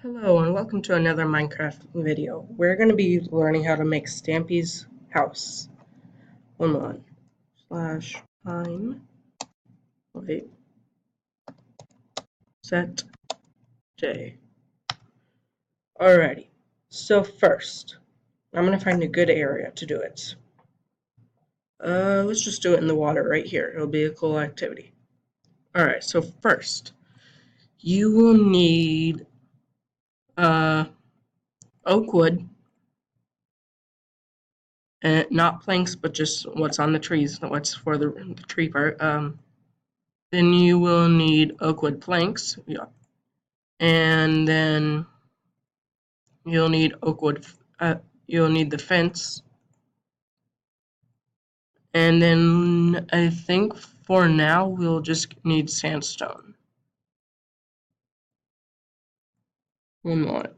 Hello and welcome to another Minecraft video. We're going to be learning how to make Stampy's house. One moment. Slash time. Wait. Set day. Alrighty. So first, I'm going to find a good area to do it. Let's just do it in the water right here. It'll be a cool activity. Alright, so first, you will need oak wood. And not planks, but just what's on the trees, what's for the tree part. Then you will need oak wood planks, yeah. And then you'll need you'll need the fence. And then I think for now we'll just need sandstone. One moment.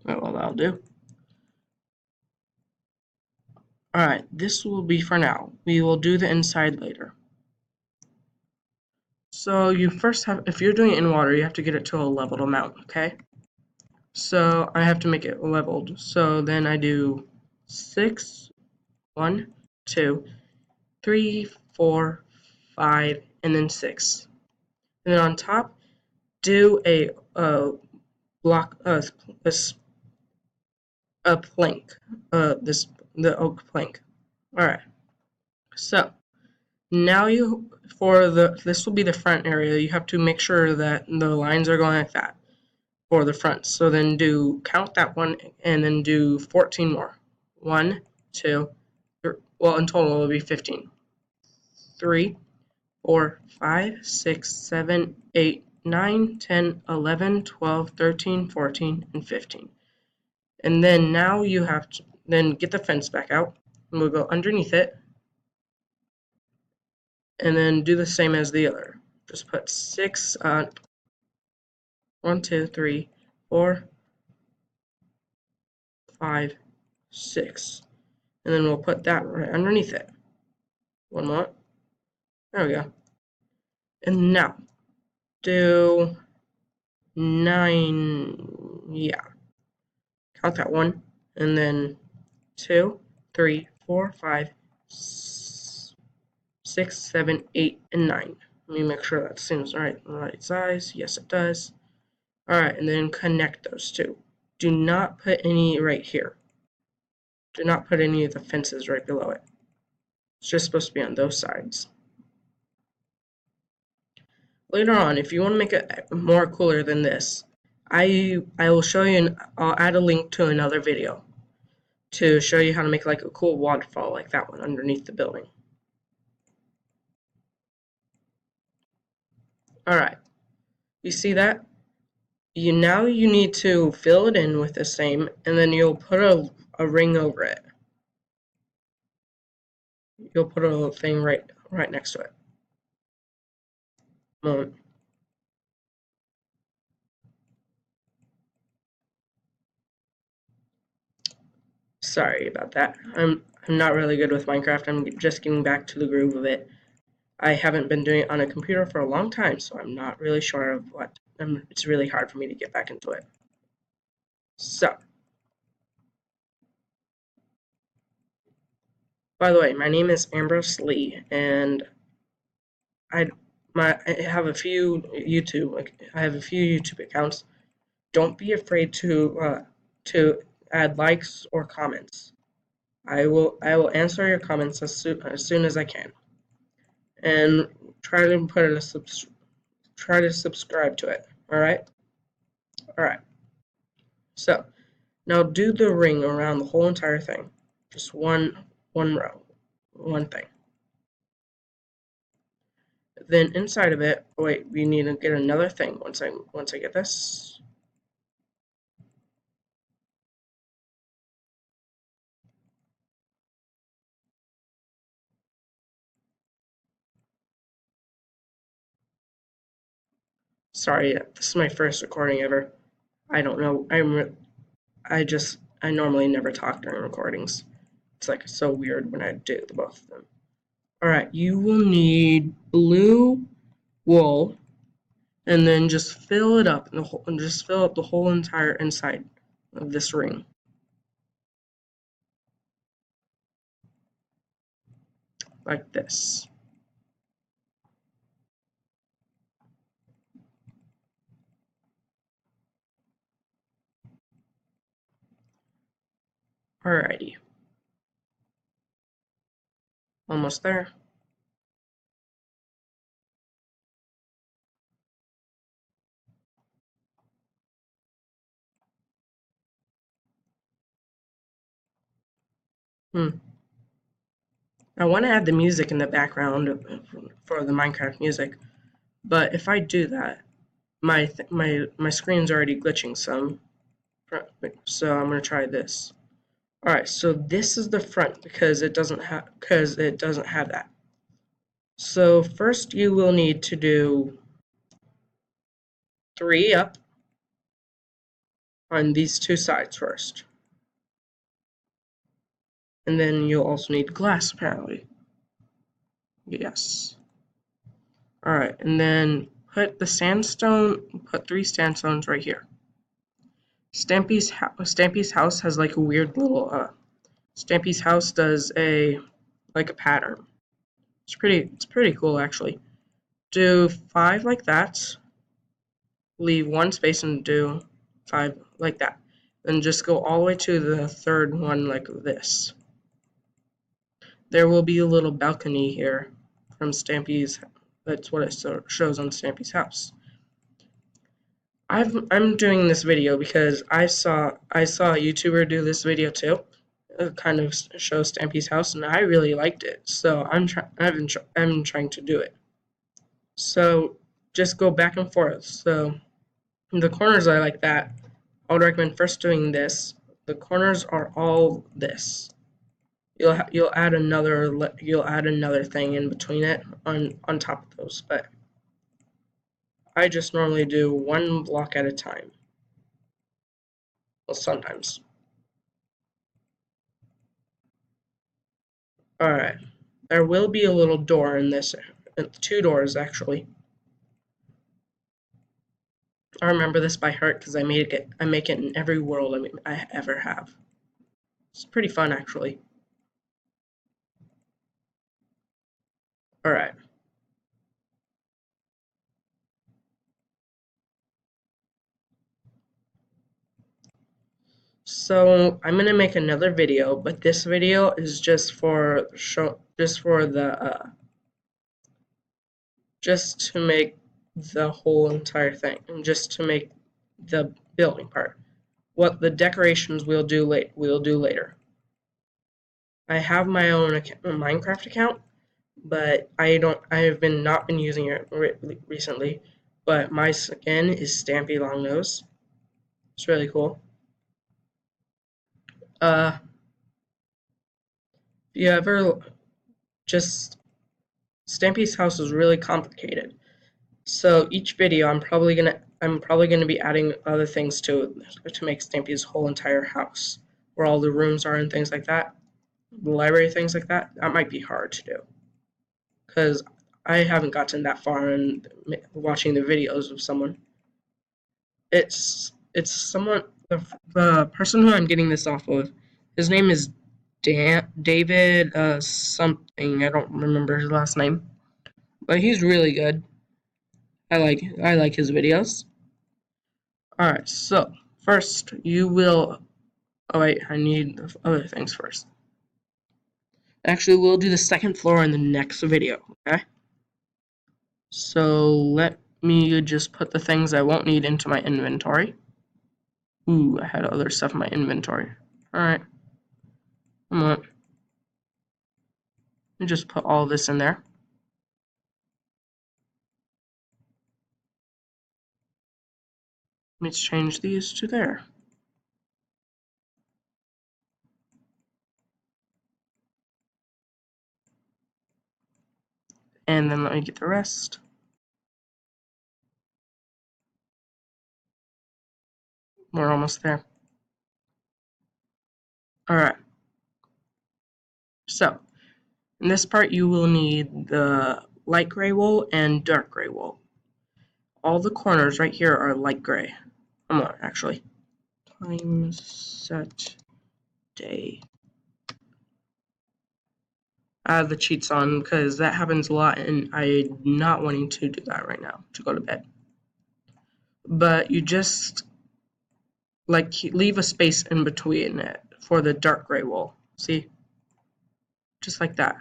Oh, well, that'll do. Alright, this will be for now. We will do the inside later. So you first have, if you're doing it in water, you have to get it to a leveled amount, okay? So I have to make it leveled. So then I do 6, 1, 2, 3, 4, 5, and then 6. And then on top, do a block, a plank, the oak plank. All right. So now this will be the front area. You have to make sure that the lines are going like that for the front. So then count that one, and then do 14 more. 1, 2, 3, well, in total it will be 15. 3, 4, 5, 6, 7, 8, 9, 10, 11, 12, 13, 14, and 15. And then now you have to then get the fence back out, and we'll go underneath it, and then do the same as the other. Just put 6 on 1, 2, 3, 4, 5, 6. And then we'll put that right underneath it. One more. There we go. And now do 9, yeah. Count that 1, and then 2, 3, 4, 5, 6, 7, 8, and 9. Let me make sure that seems right size. Yes, it does. Alright, and then connect those two. Do not put any right here. Do not put any of the fences right below it. It's just supposed to be on those sides. Later on, if you want to make it more cooler than this, I will show you, and I'll add a link to another video to show you how to make like a cool waterfall like that one underneath the building. Alright, you see that? Now you need to fill it in with the same, and then you'll put a ring over it. You'll put a little thing right next to it. Moment. Sorry about that. I'm not really good with Minecraft. I'm just getting back to the groove of it. I haven't been doing it on a computer for a long time, so I'm not really sure of what. It's really hard for me to get back into it. So, by the way, my name is Ambrose Lee, and I have a few YouTube accounts. Don't be afraid to add likes or comments. I will answer your comments as soon as I can, and try to subscribe to it. All right. So now do the ring around the whole entire thing. Just one row, one thing. Then inside of it, wait, we need to get another thing once I get this. Sorry, this is my first recording ever. I don't know. I normally never talk during recordings. It's like so weird when I do the both of them. Alright, you will need blue wool, and then just fill it up, and just fill up the whole entire inside of this ring. Like this. Alrighty. Almost there. I want to add the music in the background for the Minecraft music, but if I do that, my screen's already glitching some, so I'm gonna try this. All right, so this is the front because it doesn't have that. So first you will need to do 3 up on these 2 sides first, and then you'll also need glass apparently. Yes. All right, and then put 3 sandstones right here. Stampy's house has like a weird little Stampy's house does a pattern. It's pretty cool actually. Do 5 like that. Leave 1 space and do 5 like that. Then just go all the way to the 3rd one like this. There will be a little balcony here from Stampy's. That's what it shows on Stampy's house. I'm doing this video because I saw a YouTuber do this video too. It kind of shows Stampy's house, and I really liked it. So I'm trying to do it. So just go back and forth. So the corners I like that. I would recommend first doing this. The corners are all this. You'll add another thing in between it on top of those, but I just normally do 1 block at a time. Well, sometimes. Alright. There will be a little door in this. 2 doors, actually. I remember this by heart because I make it in every world I ever have. It's pretty fun, actually. Alright. So I'm gonna make another video, but this video is just for just to make the whole entire thing, and just to make the building part. What the decorations we'll do later. I have my own Minecraft account, but I have not been using it recently. But my skin is Stampy Longnose. It's really cool. If you ever just Stampy's house is really complicated. So each video I'm probably gonna be adding other things to make Stampy's whole entire house, where all the rooms are and things like that. The library, things like that. That might be hard to do, because I haven't gotten that far in watching the videos of someone. It's someone, the person who I'm getting this off of. His name is David something. I don't remember his last name, but he's really good. I like his videos. All right, so first you will. Oh wait, I need other things first. Actually, we'll do the 2nd floor in the next video. Okay. So let me just put the things I won't need into my inventory. Ooh, I had other stuff in my inventory. Alright. Come on. Let me just put all this in there. Let's change these to there. And then let me get the rest. We're almost there. Alright. So, in this part you will need the light gray wool and dark gray wool. all the corners right here are light gray. Come on, actually. Time set day. I have the cheats on because that happens a lot and I'm not wanting to do that right now to go to bed. But you just like leave a space in between it for the dark gray wool. See? Just like that.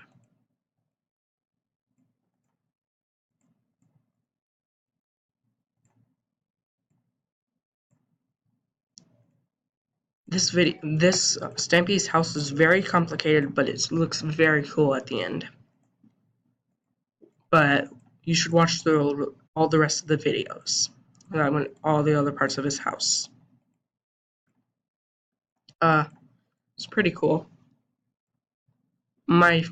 This Stampy's house is very complicated, but it looks very cool at the end. But you should watch all the rest of the videos. All the other parts of his house. It's pretty cool. My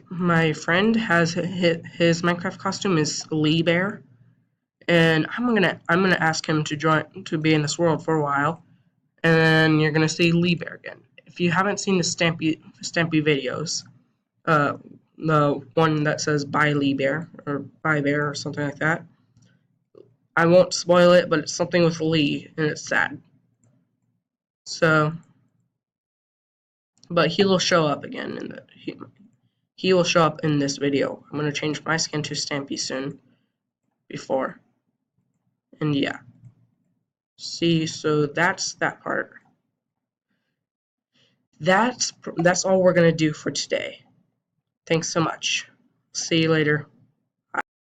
friend has his Minecraft costume is Lee Bear, and I'm gonna ask him to be in this world for a while, and then you're gonna see Lee Bear again. If you haven't seen the Stampy videos, the one that says "Bye Lee Bear" or "Bye Bear" or something like that, I won't spoil it, but it's something with Lee, and it's sad. So, but he will show up again in the he will show up in this video. I'm gonna change my skin to Stampy soon. Before, and yeah. See, so that's that part. That's all we're gonna do for today. Thanks so much. See you later.